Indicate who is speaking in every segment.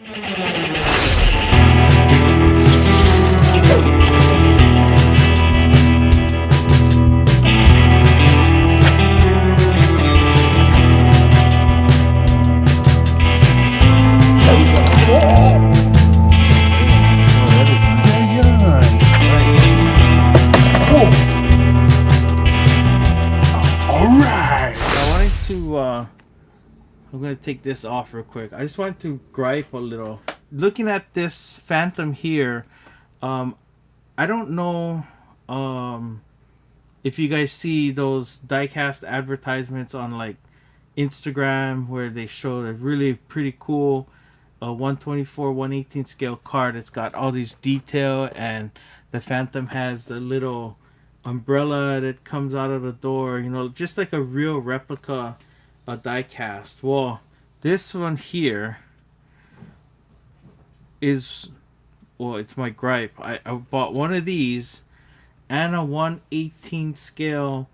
Speaker 1: I'm gonna take this off real quick. I just want to gripe a little. Looking at this Phantom here, I don't know if you guys see those diecast advertisements on like Instagram where they show a really pretty cool 124 118 scale card. It's got all these detail, and the Phantom has the little umbrella that comes out of the door, you know, just like a real replica diecast. Well, this one here is, well, it's my gripe. I bought one of these and a 118 scale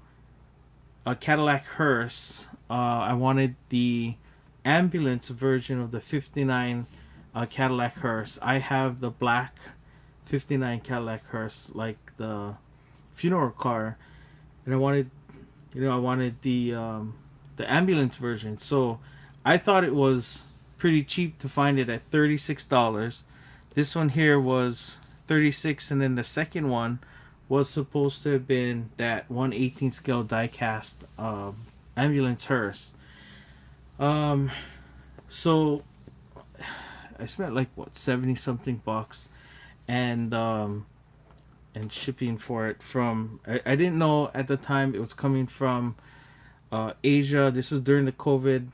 Speaker 1: Cadillac hearse. I wanted the ambulance version of the 59 Cadillac hearse. I have the black 59 Cadillac hearse, like the funeral car, and I wanted the ambulance version. So I thought it was pretty cheap to find it at $36. This one here was $36, and then the second one was supposed to have been that 118 scale diecast ambulance hearse. So I spent like what, 70 something bucks, and shipping for it from, I didn't know at the time it was coming from Asia. This was during the COVID,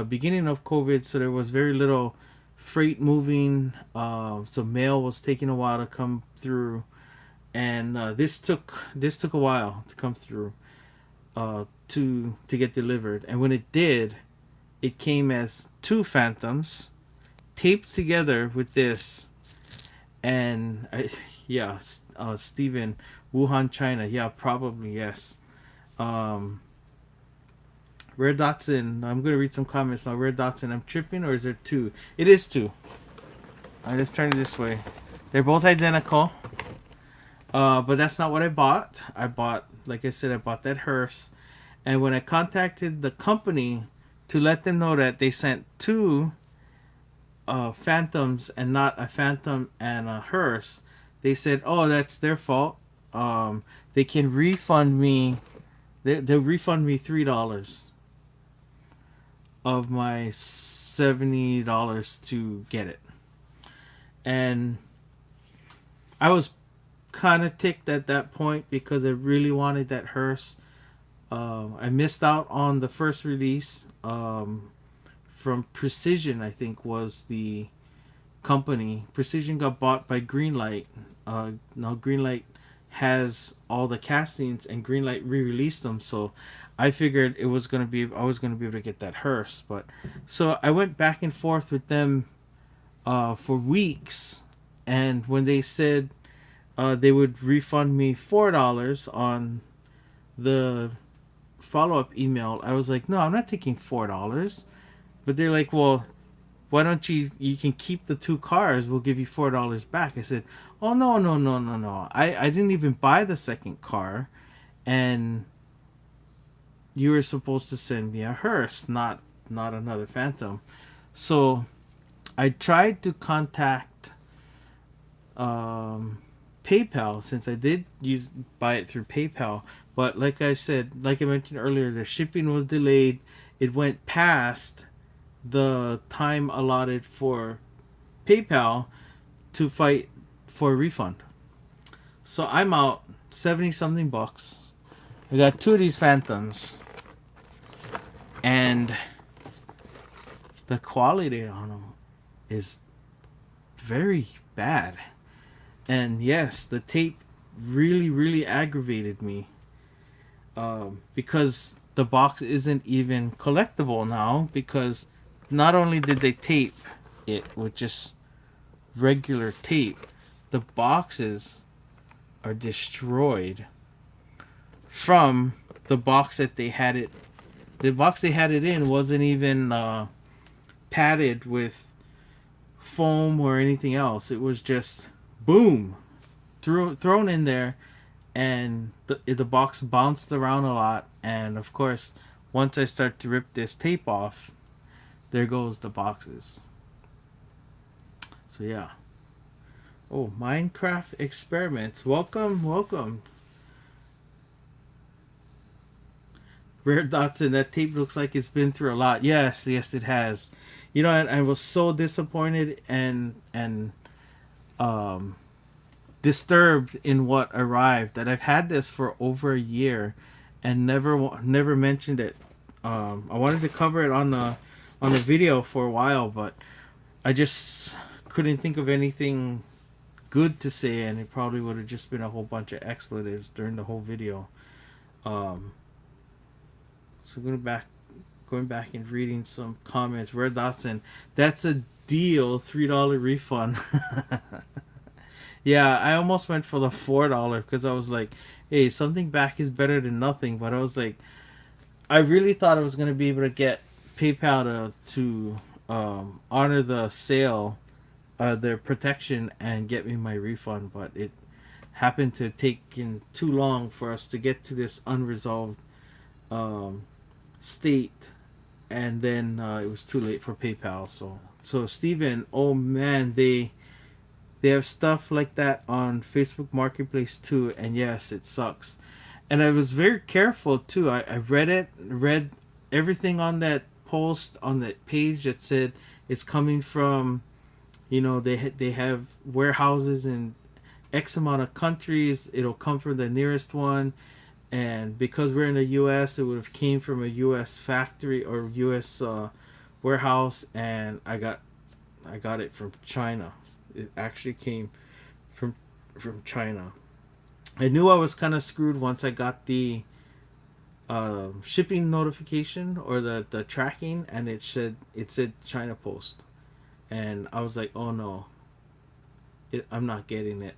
Speaker 1: beginning of COVID, so there was very little freight moving. So mail was taking a while to come through, and this took a while to come through, to get delivered. And when it did, it came as two Phantoms taped together with this, and Steven, Wuhan, China. Yeah, probably, yes. Rare Dotson, I'm going to read some comments now. Rare Dotson, I'm tripping, or is there two? It is two. I just turn it this way. They're both identical. But that's not what I bought. Like I said, I bought that hearse. And when I contacted the company to let them know that they sent two Phantoms and not a Phantom and a hearse, they said, "Oh, that's their fault. They can refund me. They'll refund me $3 of my $70 to get it." And I was kind of ticked at that point because I really wanted that hearse. I missed out on the first release from Precision, I think was the company. Precision got bought by Greenlight. Now Greenlight has all the castings, and Greenlight re-released them. So I figured I was gonna be able to get that hearse. But so I went back and forth with them for weeks, and when they said they would refund me $4 on the follow-up email, I was like, no, I'm not taking $4. But they're like, well, why don't you can keep the two cars, we'll give you $4 back. I said, oh, no. I didn't even buy the second car, and you were supposed to send me a hearse, not another Phantom. So I tried to contact PayPal, since I did buy it through PayPal, but like I mentioned earlier, the shipping was delayed. It went past the time allotted for PayPal to fight for a refund. So I'm out 70 something bucks. I got two of these Phantoms, and the quality on them is very bad. And yes, the tape really aggravated me, because the box isn't even collectible now, because not only did they tape it with just regular tape, the boxes are destroyed from the box that they had it. The box they had it in wasn't even padded with foam or anything else. It was just boom, thrown in there, and the box bounced around a lot. And of course, once I start to rip this tape off, there goes the boxes. So yeah. Oh, Minecraft experiments. Welcome, welcome. Rare Dotson, that tape looks like it's been through a lot. Yes, yes, it has. You know, I was so disappointed and um, disturbed in what arrived that I've had this for over a year and never mentioned it. I wanted to cover it on the video for a while, but I just couldn't think of anything good to say, and it probably would have just been a whole bunch of expletives during the whole video. Um, so going back and reading some comments. Red Dotson, that's a deal, $3 refund. Yeah, I almost went for the $4 because I was like, hey, something back is better than nothing. But I was like, I really thought I was gonna be able to get PayPal to honor the sale, their protection, and get me my refund, but it happened to take in too long for us to get to this unresolved um, state, and then it was too late for PayPal. So Steven, oh man, they have stuff like that on Facebook Marketplace too, and yes, it sucks. And I was very careful too. I read everything on that post on that page that said it's coming from, you know, they have warehouses in X amount of countries. It'll come from the nearest one, and because we're in the U.S., it would have came from a U.S. factory or U.S. Warehouse, and I got it from China. It actually came from China. I knew I was kind of screwed once I got the shipping notification or the tracking, and it said China Post, and I was like, oh no, I'm not getting it.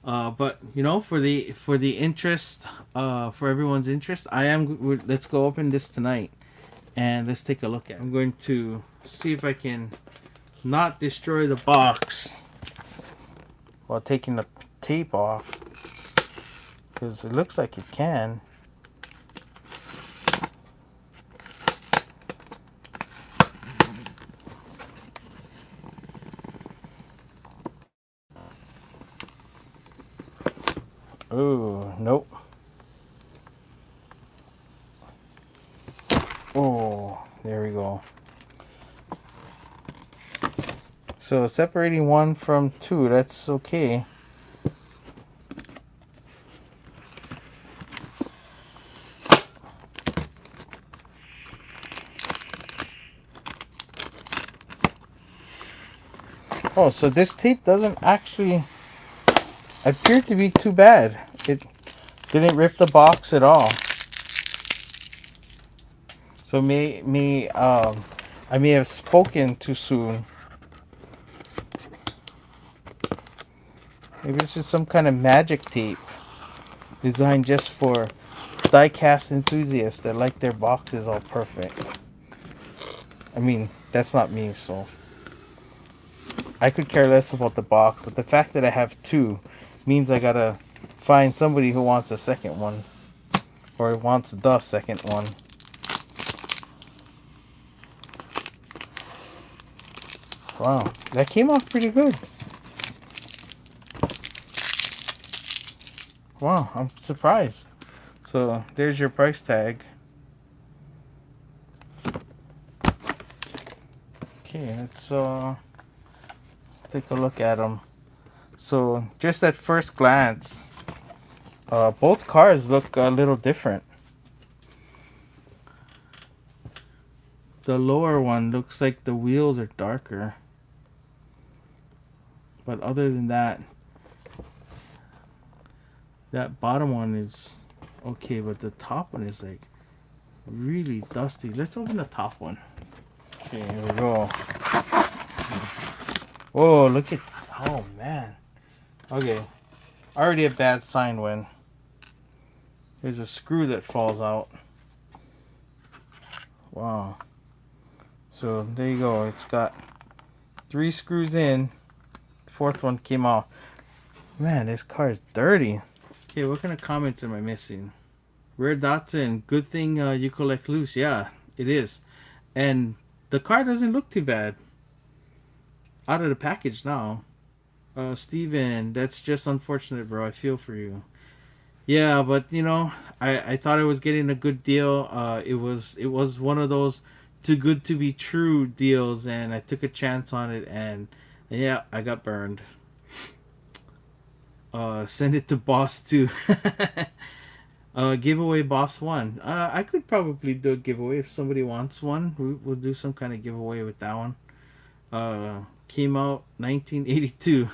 Speaker 1: But you know, for the interest, for everyone's interest, let's go open this tonight, and let's take a look at it. I'm going to see if I can not destroy the box while taking the tape off, because it looks like it can. Oh, nope. Oh, there we go. So separating 1 from 2, that's okay. Oh, so this tape doesn't actually appear to be too bad. It didn't rip the box at all. So I may have spoken too soon. Maybe it's just some kind of magic tape designed just for diecast enthusiasts that like their boxes all perfect. I mean, that's not me, so I could care less about the box, but the fact that I have 2 means I gotta find somebody who wants a second one, or wants the second one. Wow, that came off pretty good. Wow, I'm surprised. So there's your price tag. Okay, let's take a look at them. So just at first glance, both cars look a little different. The lower one looks like the wheels are darker, but other than that, that bottom one is okay, but the top one is like really dusty. Let's open the top one. Okay, here we go. Whoa, look at, oh man. Okay, already a bad sign when there's a screw that falls out. Wow. So there you go. It's got 3 screws in. Fourth one came off. Man, this car is dirty. Okay, what kind of comments am I missing? Rare Datsun, good thing you collect loose. Yeah, it is. And the car doesn't look too bad. Out of the package now. Steven, that's just unfortunate, bro. I feel for you. Yeah, but you know, I thought I was getting a good deal. It was one of those too good to be true deals, and I took a chance on it, and yeah, I got burned. Send it to boss too. Giveaway boss one. I could probably do a giveaway if somebody wants one. We'll do some kind of giveaway with that one. Came out 1982.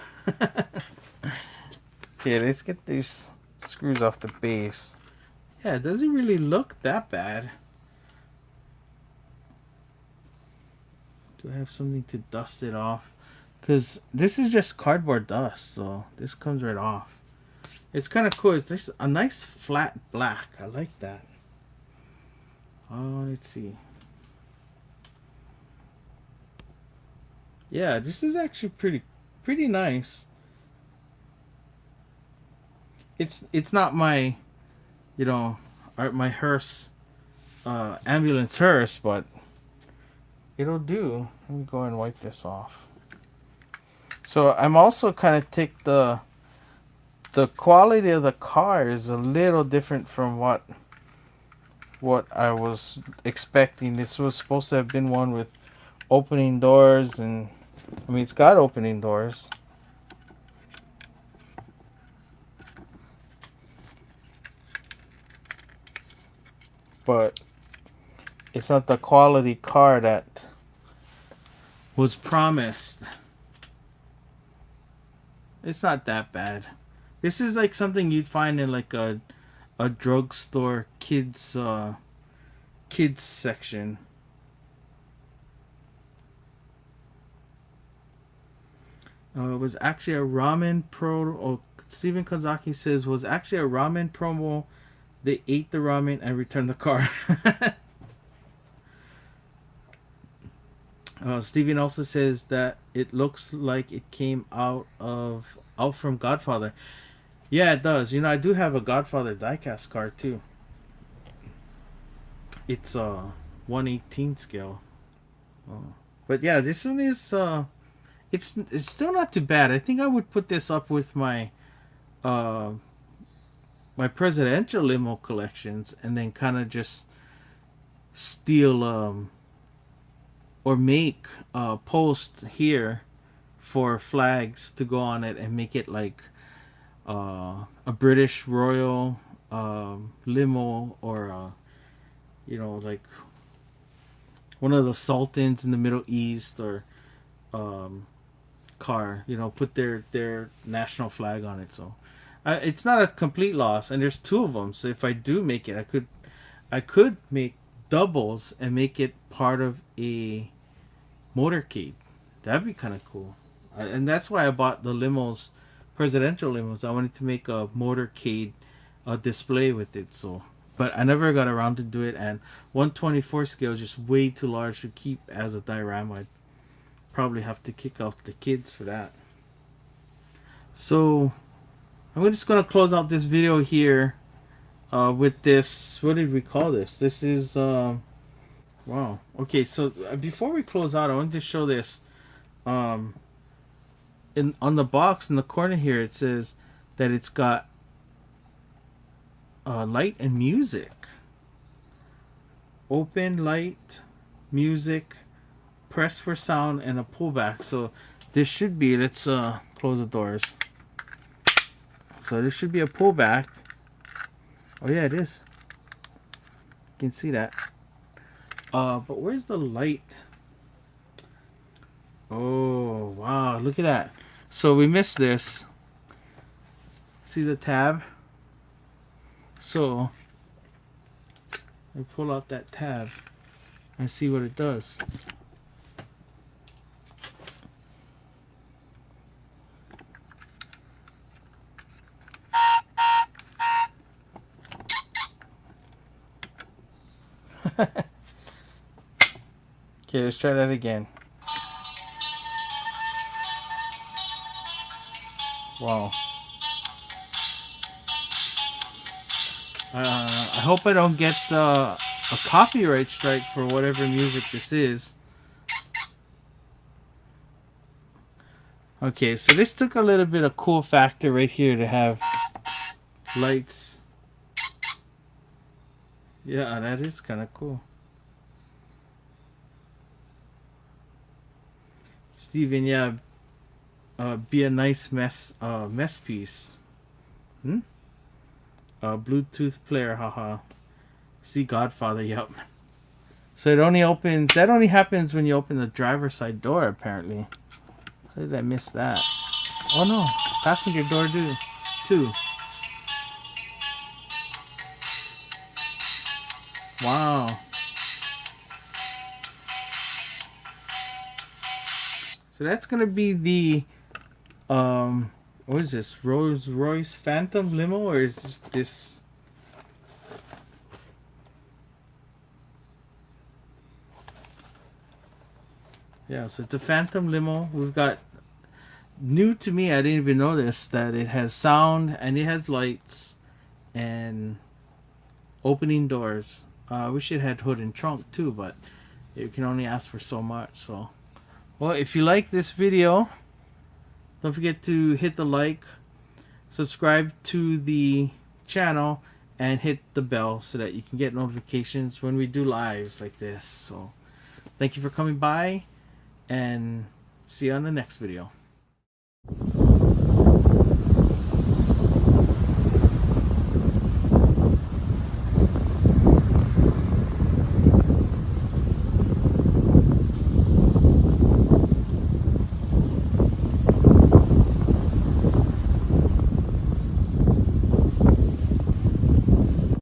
Speaker 1: Okay, let's get these screws off the base. Yeah, it doesn't really look that bad. Do I have something to dust it off? Because this is just cardboard dust, so this comes right off. It's kind of cool. It's this a nice flat black. I like that. Let's see. Yeah, this is actually pretty nice. It's not my, you know, my hearse, ambulance hearse, but it'll do. Let me go and wipe this off. So I'm also kind of take the quality of the car is a little different from what I was expecting. This was supposed to have been one with opening doors, and I mean it's got opening doors. But it's not the quality car that was promised. It's not that bad. This is like something you'd find in like a drugstore kids section. It was actually a ramen pro. Oh, Steven Kazaki says was actually a ramen promo. They ate the ramen and returned the car. Steven also says that it looks like it came out from Godfather. Yeah, it does. You know, I do have a Godfather diecast card too. It's 1/18 scale. But yeah, this one is it's still not too bad. I think I would put this up with my my presidential limo collections, and then kind of just steal or make posts here for flags to go on it and make it like a British royal limo, or you know, like one of the sultans in the Middle East, or car, you know, put their national flag on it. So it's not a complete loss, and there's 2 of them. So if I do make it, I could make doubles and make it part of a motorcade. That'd be kind of cool. And that's why I bought the limos, presidential limos. I wanted to make a motorcade display with it. So, but I never got around to do it. And 1/24 scale is just way too large to keep as a diorama. I'd probably have to kick out the kids for that. So I'm just gonna close out this video here with this. What did we call this? This is wow. Okay, so before we close out, I wanted to show this. On the box in the corner here, it says that it's got light and music. Open, light, music, press for sound, and a pullback. So this should be. Let's close the doors. So this should be a pullback. Oh yeah, it is. You can see that. But where's the light? Oh, wow. Look at that. So we missed this. See the tab? So I pull out that tab and see what it does. Okay, let's try that again. Wow. I hope I don't get a copyright strike for whatever music this is. Okay, so this took a little bit of cool factor right here to have lights. Yeah, that is kind of cool. Steven, yeah, be a nice mess piece. Hmm? Bluetooth player, haha. See Godfather, yup. So it only opens. That only happens when you open the driver's side door, apparently. How did I miss that? Oh no, passenger door too. Wow. So that's gonna be the what is this? Royce Phantom limo, or is this? Yeah, so it's a Phantom limo. We've got new to me. I didn't even know this, that it has sound and it has lights and opening doors. I wish it had hood and trunk too, but you can only ask for so much. So, well, if you like this video, don't forget to hit the like, subscribe to the channel, and hit the bell so that you can get notifications when we do lives like this. So, thank you for coming by, and see you on the next video.